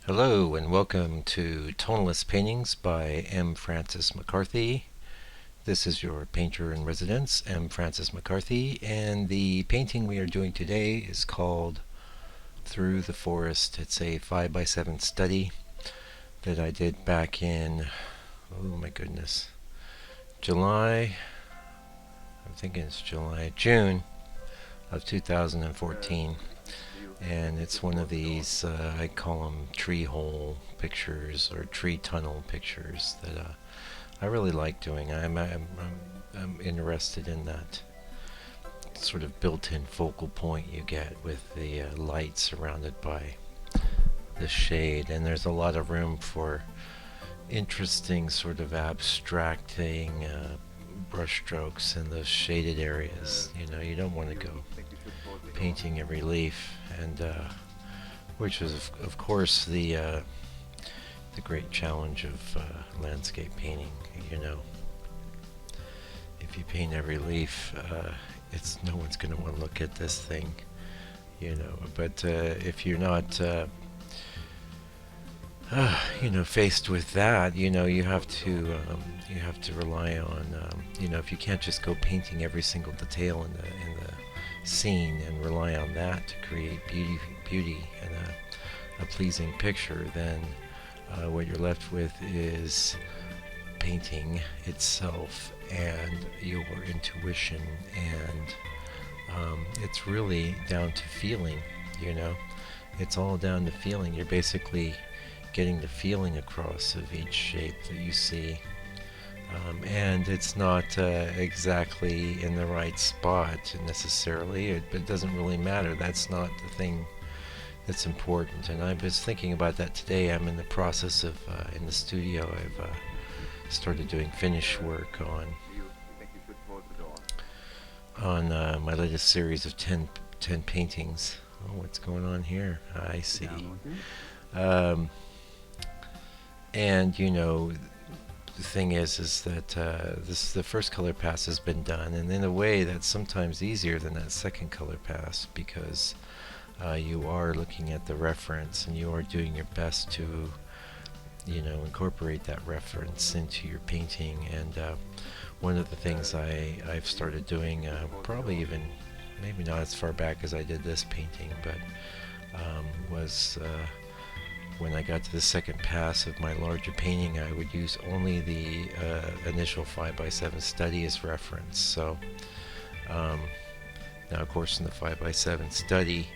Hello and welcome to Tonalist Paintings by M. Francis McCarthy. This is your painter in residence, M. Francis McCarthy, and the painting we are doing today is called Through the Forest. It's a 5x7 study that I did back in, oh my goodness, July, I'm thinking it's June of 2014. And it's one of these, I call them tree hole pictures or tree tunnel pictures that I really like doing. I'm interested in that sort of built-in focal point you get with the light surrounded by the shade, and there's a lot of room for interesting sort of abstracting brush strokes in those shaded areas. You know, you don't want to go painting every leaf, and which is of course the great challenge of landscape painting. You know, if you paint every leaf, it's no one's going to want to look at this thing. You know, but if you're not faced with that, you have to rely on, if you can't just go painting every single detail in the scene and rely on that to create beauty and a pleasing picture, then what you're left with is painting itself and your intuition, and it's really down to feeling. It's all down to feeling. You're basically getting the feeling across of each shape that you see. And it's not exactly in the right spot necessarily, but it doesn't really matter. That's not the thing that's important. And I was thinking about that today. I'm in the process of, in the studio, I've started doing finish work on my latest series of 10 paintings. Oh, what's going on here? I see. And the thing is that the first color pass has been done, and in a way that's sometimes easier than that second color pass, because you are looking at the reference and you are doing your best to incorporate that reference into your painting. And one of the things I've started doing, probably even maybe not as far back as I did this painting, but was when I got to the second pass of my larger painting, I would use only the initial 5x7 study as reference. So now, of course, in the 5x7 study,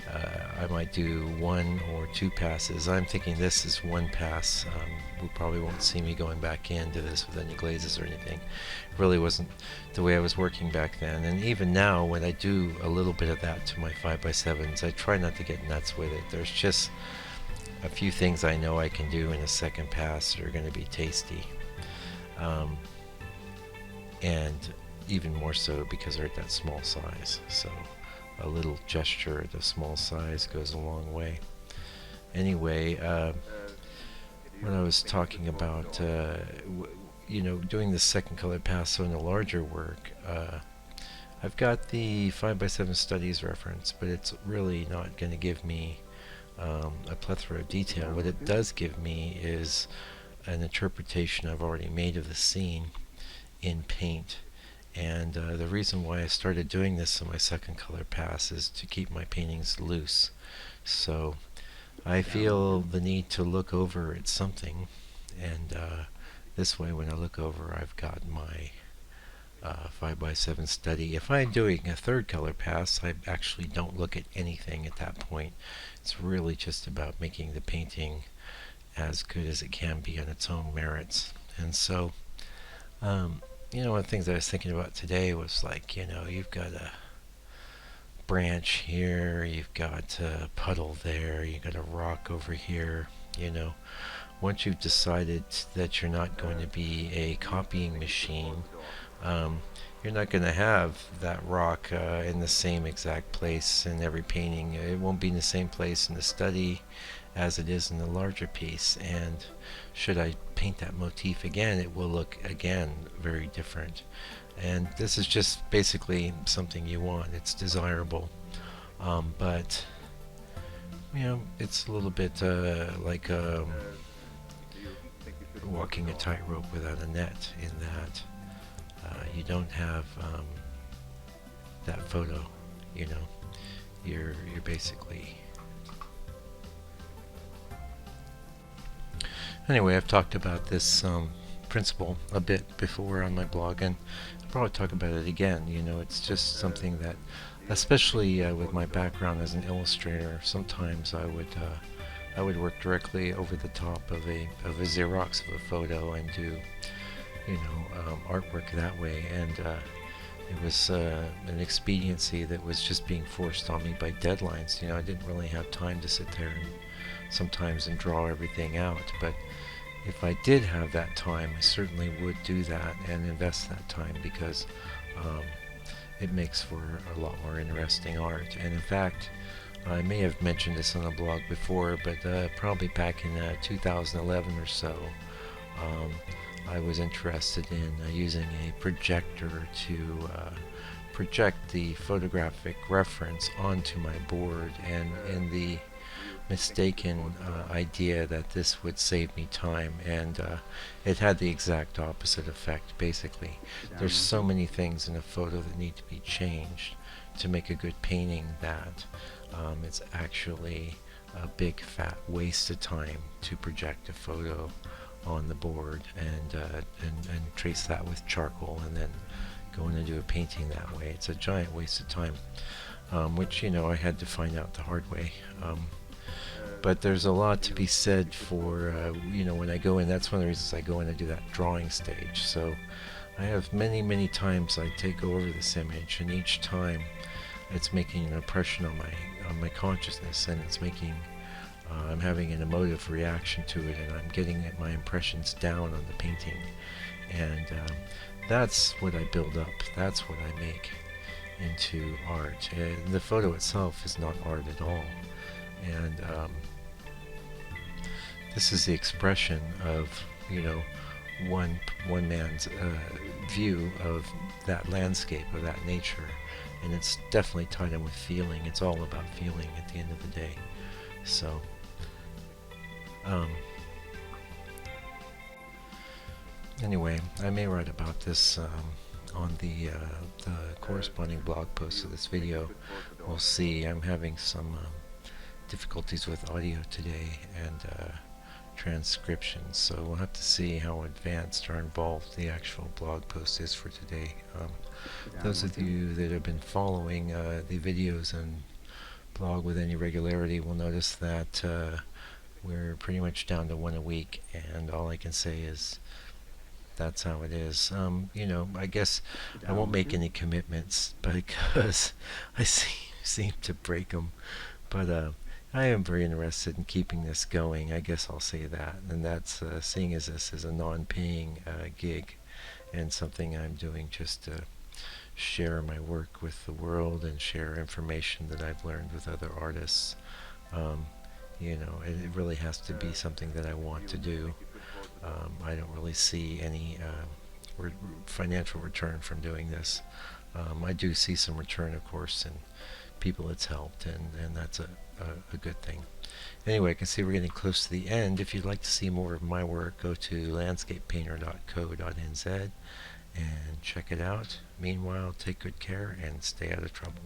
I might do 1 or 2 passes. I'm thinking this is 1 pass. We probably won't see me going back into this with any glazes or anything. It really wasn't the way I was working back then. And even now, when I do a little bit of that to my 5x7s, I try not to get nuts with it. There's just a few things I know I can do in a second pass that are going to be tasty. And even more so because they're at that small size. So a little gesture at a small size goes a long way. Anyway, when I was talking about doing the second color pass on the larger work, I've got the 5x7 studies reference, but it's really not going to give me a plethora of detail. What it does give me is an interpretation I've already made of the scene in paint. And the reason why I started doing this in my second color pass is to keep my paintings loose. So I feel the need to look over at something, and this way when I look over, I've got my 5x7 study. If I'm doing a third color pass, I actually don't look at anything at that point. It's really just about making the painting as good as it can be on its own merits. And so one of the things I was thinking about today was, like, you've got a branch here, you've got a puddle there, you've got a rock over here. Once you've decided that you're not going to be a copying machine, you're not going to have that rock in the same exact place in every painting. It won't be in the same place in the study as it is in the larger piece, and should I paint that motif again, it will look again very different. And this is just basically something you want. It's desirable, but it's a little bit like walking a tightrope without a net, in that you don't have that photo. You know, you're basically. Anyway, I've talked about this principle a bit before on my blog, and I'll probably talk about it again. It's just something that, especially with my background as an illustrator, sometimes I would work directly over the top of a Xerox of a photo and do artwork that way, and it was an expediency that was just being forced on me by deadlines. I didn't really have time to sit there and sometimes and draw everything out, but if I did have that time, I certainly would do that and invest that time, because it makes for a lot more interesting art. And in fact, I may have mentioned this on a blog before, but probably back in 2011 or so, I was interested in using a projector to project the photographic reference onto my board, and in the mistaken idea that this would save me time, and it had the exact opposite effect. Basically, there's so many things in a photo that need to be changed to make a good painting that it's actually a big fat waste of time to project a photo on the board and trace that with charcoal and then go in and do a painting that way. It's a giant waste of time, which I had to find out the hard way. But there's a lot to be said for when I go in. That's one of the reasons I go in and do that drawing stage. So I have many times I go over this image, and each time it's making an impression on my consciousness, and it's making I'm having an emotive reaction to it, and I'm getting my impressions down on the painting, and that's what I build up. That's what I make into art. The photo itself is not art at all, and this is the expression of one man's view of that landscape, of that nature, and it's definitely tied in with feeling. It's all about feeling at the end of the day. So anyway, I may write about this on the corresponding blog post of this video. We'll see. I'm having some difficulties with audio today and transcription, so we'll have to see how advanced or involved the actual blog post is for today. Those of you that have been following the videos and blog with any regularity will notice that we're pretty much down to one a week, and all I can say is that's how it is. I guess I won't make any commitments because I seem to break them, but I am very interested in keeping this going. I guess I'll say that, and that's seeing as this is a non-paying gig and something I'm doing just to share my work with the world and share information that I've learned with other artists. It really has to be something that I want to do. I don't really see any financial return from doing this. I do see some return, of course, in people it's helped, and that's a good thing. Anyway, I can see we're getting close to the end. If you'd like to see more of my work, go to landscapepainter.co.nz and check it out. Meanwhile, take good care and stay out of trouble.